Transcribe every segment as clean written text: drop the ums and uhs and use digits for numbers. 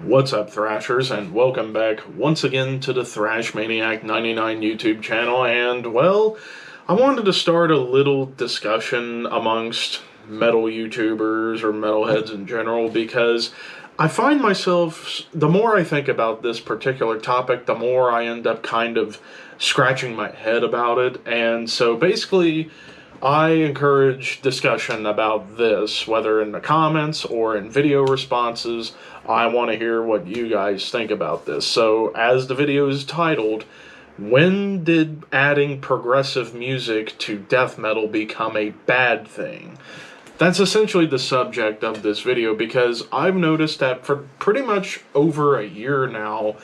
What's up, Thrashers, and welcome back once again to the Thrash Maniac 99 YouTube channel. And, well, I wanted to start a little discussion amongst metal YouTubers or metalheads in general, because I find myself, the more I think about this particular topic, the more I end up kind of scratching my head about it. And so basically, I encourage discussion about this, whether in the comments or in video responses. I want to hear what you guys think about this. So, as the video is titled, when did adding progressive music to death metal become a bad thing? That's essentially the subject of this video, because I've noticed that for pretty much over a year now,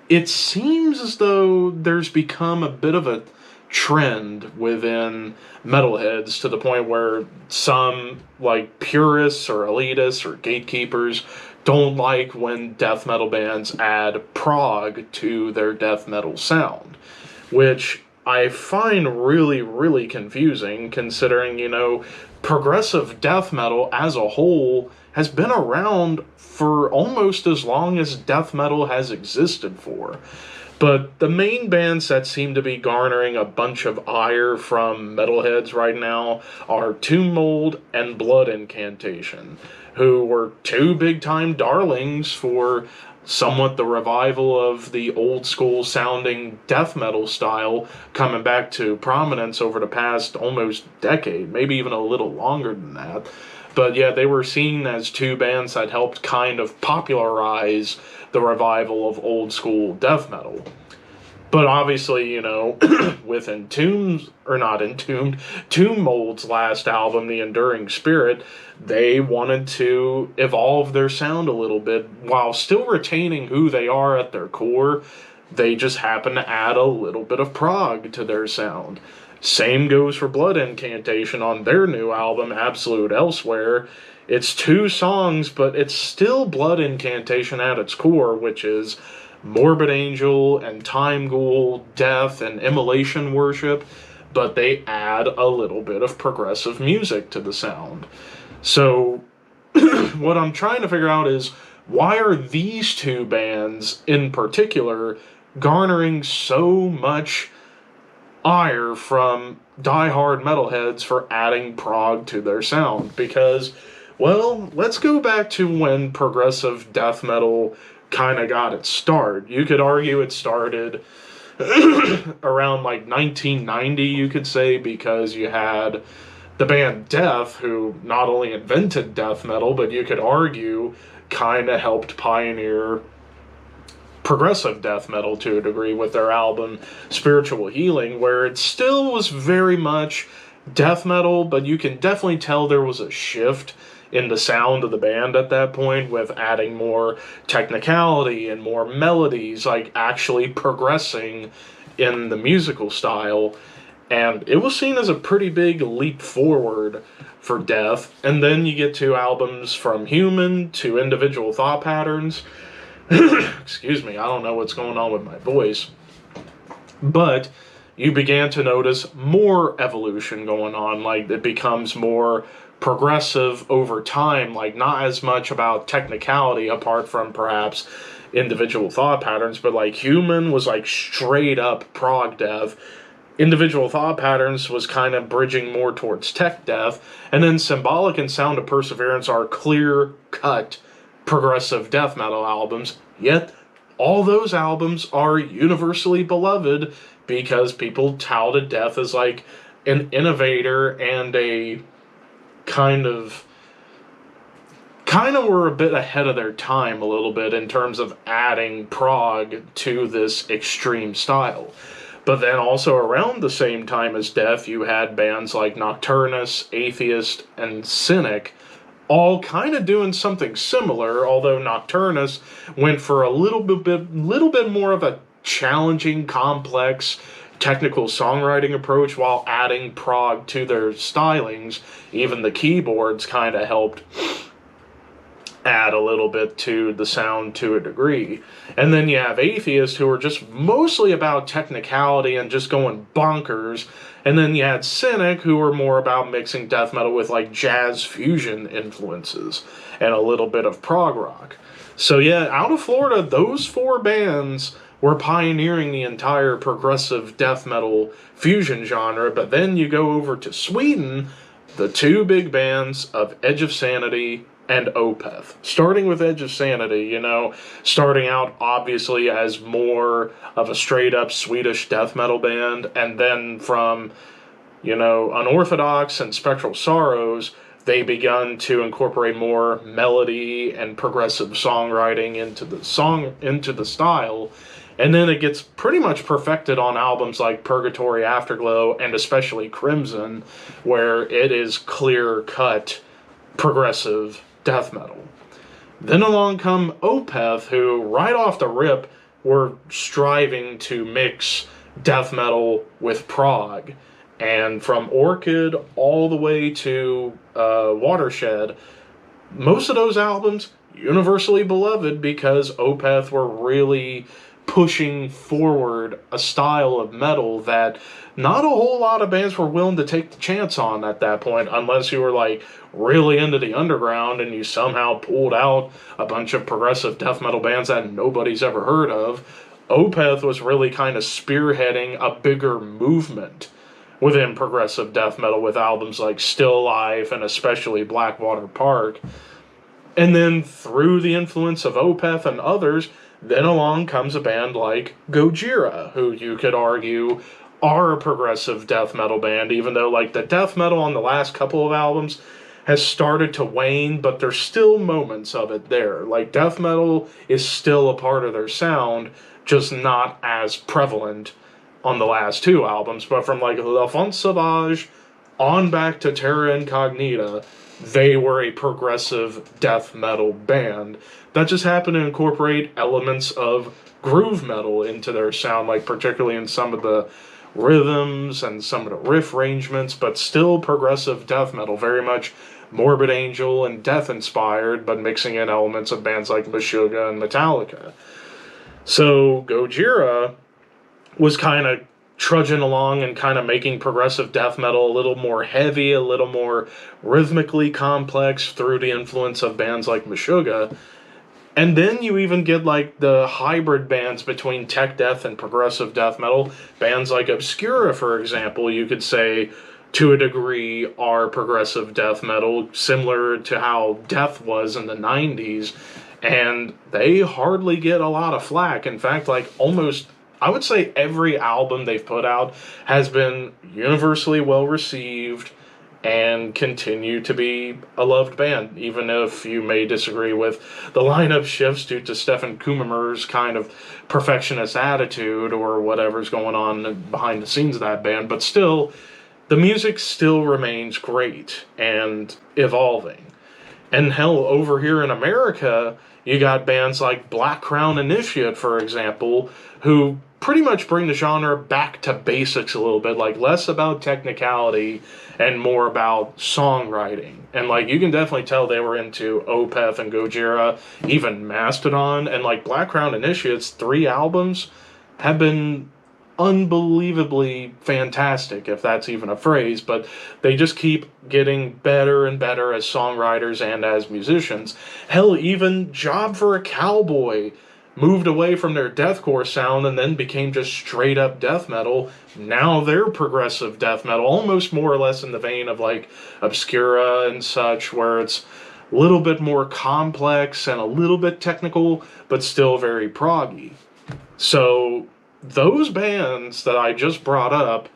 it seems as though there's become a bit of a trend within metalheads to the point where some, like, purists or elitists or gatekeepers don't like when death metal bands add prog to their death metal sound, which I find really, really confusing, considering, progressive death metal as a whole has been around for almost as long as death metal has existed for. But the main bands that seem to be garnering a bunch of ire from metalheads right now are Tomb Mold and Blood Incantation, who were two big-time darlings for somewhat the revival of the old-school sounding death metal style coming back to prominence over the past almost decade, maybe even a little longer than that. But yeah, they were seen as two bands that helped kind of popularize the revival of old-school death metal. But obviously, with Tomb Mold's last album, The Enduring Spirit, they wanted to evolve their sound a little bit while still retaining who they are at their core. They just happen to add a little bit of prog to their sound. Same goes for Blood Incantation on their new album, Absolute Elsewhere. It's 2 songs, but it's still Blood Incantation at its core, which is Morbid Angel and Time Ghoul, Death, and Immolation Worship, but they add a little bit of progressive music to the sound. So, what I'm trying to figure out is, why are these two bands in particular garnering so much ire from diehard metalheads for adding prog to their sound? Because, well, let's go back to when progressive death metal kind of got its start. You could argue it started around like 1990, you could say, because you had the band Death, who not only invented death metal, but you could argue kind of helped pioneer progressive death metal to a degree with their album Spiritual Healing, where it still was very much death metal, but you can definitely tell there was a shift in the sound of the band at that point, with adding more technicality and more melodies, like actually progressing in the musical style. And it was seen as a pretty big leap forward for Death. And then you get to albums from Human to Individual Thought Patterns. Excuse me, I don't know what's going on with my voice. But you began to notice more evolution going on, like it becomes more progressive over time, like not as much about technicality apart from perhaps Individual Thought Patterns, but like Human was like straight up prog death. Individual Thought Patterns was kind of bridging more towards tech death, and then Symbolic and Sound of Perseverance are clear-cut progressive death metal albums, yet all those albums are universally beloved because people touted Death as like an innovator and a kind of were a bit ahead of their time a little bit in terms of adding prog to this extreme style. But then also around the same time as Death, you had bands like Nocturnus, Atheist, and Cynic, all kind of doing something similar, although Nocturnus went for a little bit more of a challenging, complex, technical songwriting approach while adding prog to their stylings. Even the keyboards kind of helped add a little bit to the sound to a degree. And then you have Atheist, who are just mostly about technicality and just going bonkers. And then you had Cynic, who are more about mixing death metal with like jazz fusion influences and a little bit of prog rock. So yeah, out of Florida, those four bands were pioneering the entire progressive death metal fusion genre. But then you go over to Sweden, the two big bands of Edge of Sanity and Opeth. Starting with Edge of Sanity, starting out obviously as more of a straight up Swedish death metal band, and then from, Unorthodox and Spectral Sorrows, they begun to incorporate more melody and progressive songwriting into the style. And then it gets pretty much perfected on albums like Purgatory, Afterglow, and especially Crimson, where it is clear cut progressive death metal. Then along come Opeth, who right off the rip were striving to mix death metal with prog. And from Orchid all the way to Watershed, most of those albums universally beloved because Opeth were really pushing forward a style of metal that not a whole lot of bands were willing to take the chance on at that point, unless you were like really into the underground and you somehow pulled out a bunch of progressive death metal bands that nobody's ever heard of. Opeth was really kind of spearheading a bigger movement within progressive death metal with albums like Still Life and especially Blackwater Park. And then through the influence of Opeth and others, then along comes a band like Gojira, who you could argue are a progressive death metal band, even though like the death metal on the last couple of albums has started to wane, but there's still moments of it there. Like death metal is still a part of their sound, just not as prevalent on the last two albums. But from like L'Enfant Sauvage on back to Terra Incognita, they were a progressive death metal band that just happened to incorporate elements of groove metal into their sound, like particularly in some of the rhythms and some of the riff arrangements, but still progressive death metal, very much Morbid Angel and death inspired, but mixing in elements of bands like Meshuggah and Metallica. So Gojira was kind of trudging along and kind of making progressive death metal a little more heavy, a little more rhythmically complex through the influence of bands like Meshuggah. And then you even get like the hybrid bands between tech death and progressive death metal. Bands like Obscura, for example, you could say to a degree are progressive death metal, similar to how Death was in the 90s. And they hardly get a lot of flack. In fact, like almost, I would say every album they've put out has been universally well received and continue to be a loved band, even if you may disagree with the lineup shifts due to Stefan Kummer's kind of perfectionist attitude or whatever's going on behind the scenes of that band. But still, the music still remains great and evolving. And hell, over here in America, you got bands like Black Crown Initiate, for example, who pretty much bring the genre back to basics a little bit, like less about technicality and more about songwriting. And like you can definitely tell they were into Opeth and Gojira, even Mastodon, and like Black Crown Initiate's 3 albums have been unbelievably fantastic, if that's even a phrase, but they just keep getting better and better as songwriters and as musicians. Hell, even Job for a Cowboy moved away from their deathcore sound and then became just straight up death metal. Now they're progressive death metal, almost more or less in the vein of like Obscura and such, where it's a little bit more complex and a little bit technical, but still very proggy. So those bands that I just brought up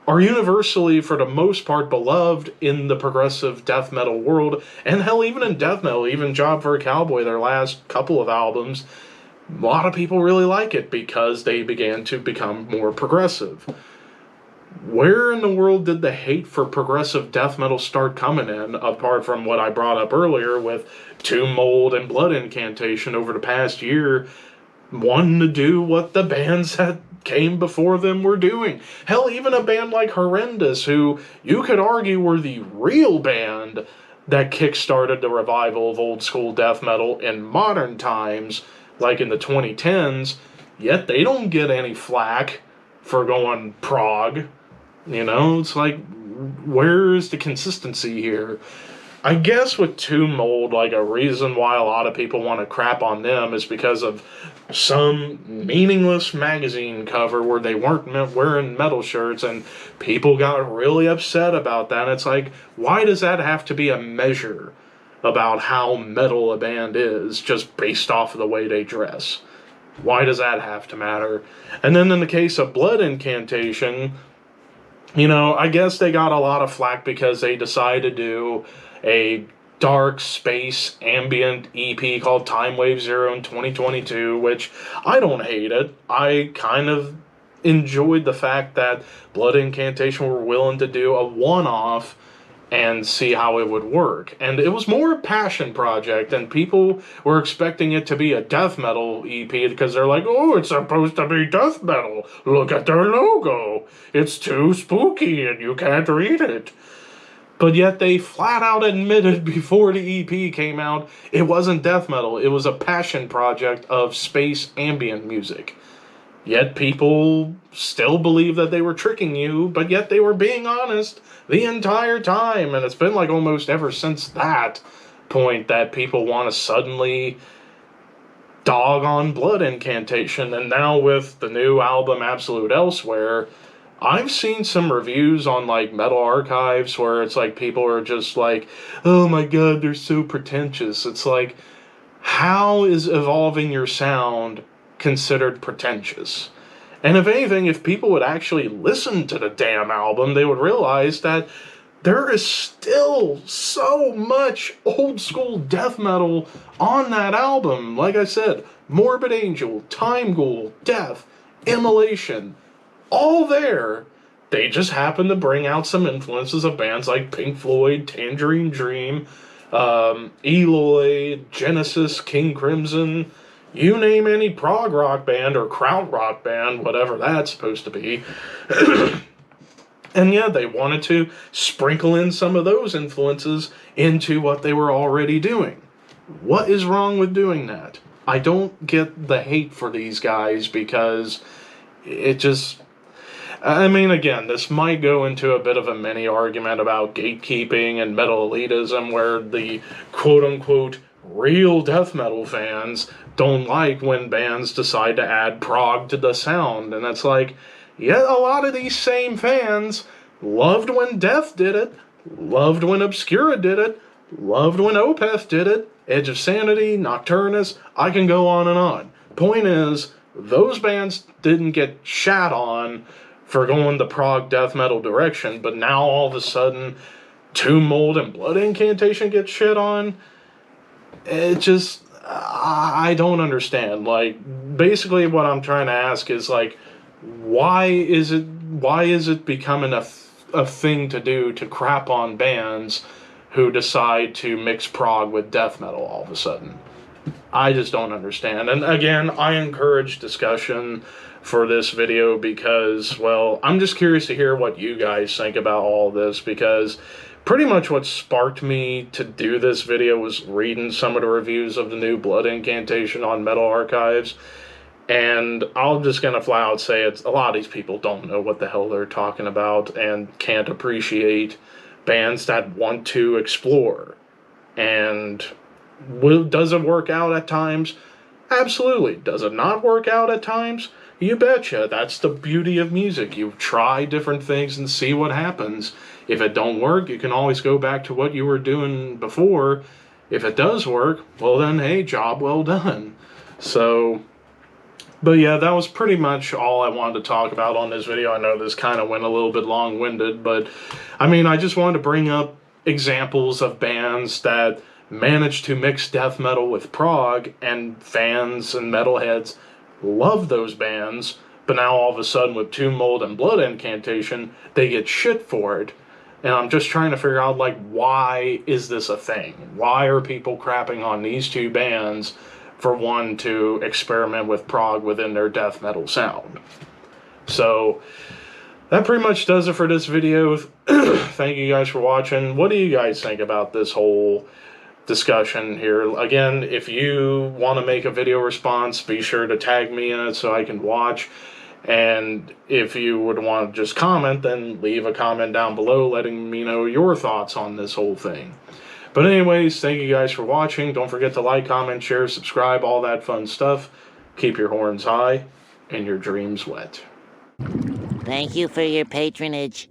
are universally, for the most part, beloved in the progressive death metal world, and hell, even in death metal, even Job for a Cowboy, their last couple of albums, a lot of people really like it because they began to become more progressive. Where in the world did the hate for progressive death metal start coming in, apart from what I brought up earlier with Tomb Mold and Blood Incantation over the past year, wanting to do what the bands that came before them were doing? Hell, even a band like Horrendous, who you could argue were the real band that kickstarted the revival of old school death metal in modern times, like in the 2010s, yet they don't get any flack for going prog. It's like, where is the consistency here? I guess with Tomb Mold, like a reason why a lot of people want to crap on them is because of some meaningless magazine cover where they weren't wearing metal shirts, and people got really upset about that. And it's like, why does that have to be a measure about how metal a band is just based off of the way they dress? Why does that have to matter? And then in the case of Blood Incantation, I guess they got a lot of flack because they decided to do a dark space ambient EP called Time Wave Zero in 2022, which I don't hate it. I kind of enjoyed the fact that Blood Incantation were willing to do a one-off and see how it would work. And it was more a passion project, and people were expecting it to be a death metal EP because they're like, oh, it's supposed to be death metal. Look at their logo. It's too spooky and you can't read it. But yet they flat out admitted before the EP came out, it wasn't death metal. It was a passion project of space ambient music. Yet people still believe that they were tricking you, but yet they were being honest the entire time. And it's been like almost ever since that point that people want to suddenly dog on Blood Incantation. And now with the new album Absolute Elsewhere, I've seen some reviews on like Metal Archives where it's like people are just like, oh my god, they're so pretentious. It's like, how is evolving your sound considered pretentious? And if anything, if people would actually listen to the damn album, they would realize that there is still so much old school death metal on that album. Like I said, Morbid Angel, Time Ghoul, Death, Immolation, all there. They just happen to bring out some influences of bands like Pink Floyd, Tangerine Dream, Eloy, Genesis, King Crimson, you name any prog rock band or krautrock band, whatever that's supposed to be. And yeah, they wanted to sprinkle in some of those influences into what they were already doing. What is wrong with doing that? I don't get the hate for these guys because it just... I mean, again, this might go into a bit of a mini argument about gatekeeping and metal elitism, where the quote-unquote real death metal fans don't like when bands decide to add prog to the sound. And it's like, yeah, a lot of these same fans loved when Death did it, loved when Obscura did it, loved when Opeth did it, Edge of Sanity, Nocturnus, I can go on and on. Point is, those bands didn't get shat on for going the prog death metal direction, but now all of a sudden Tomb Mold and Blood Incantation get shit on. It just, I don't understand. Like, basically what I'm trying to ask is, like, why is it becoming a thing to do to crap on bands who decide to mix prog with death metal all of a sudden? I just don't understand. And again, I encourage discussion for this video because, well, I'm just curious to hear what you guys think about all this, because pretty much what sparked me to do this video was reading some of the reviews of the new Blood Incantation on Metal Archives. And I'm just going to flat out say it's a lot of these people don't know what the hell they're talking about and can't appreciate bands that want to explore. And does it work out at times? Absolutely. Does it not work out at times? You betcha. That's the beauty of music. You try different things and see what happens. If it don't work, you can always go back to what you were doing before. If it does work, well then, hey, job well done. So, but yeah, that was pretty much all I wanted to talk about on this video. I know this kind of went a little bit long-winded, but I mean, I just wanted to bring up examples of bands that managed to mix death metal with prog, and fans and metalheads love those bands, but now all of a sudden with Tomb Mold and Blood Incantation, they get shit for it. And I'm just trying to figure out, like, why is this a thing? Why are people crapping on these two bands for one to experiment with prog within their death metal sound? So that pretty much does it for this video. Thank you guys for watching. What do you guys think about this whole discussion here? Again, if you want to make a video response, be sure to tag me in it so I can watch. And if you would want to just comment, then leave a comment down below letting me know your thoughts on this whole thing. But anyways, thank you guys for watching. Don't forget to like, comment, share, subscribe, all that fun stuff. Keep your horns high and your dreams wet. Thank you for your patronage.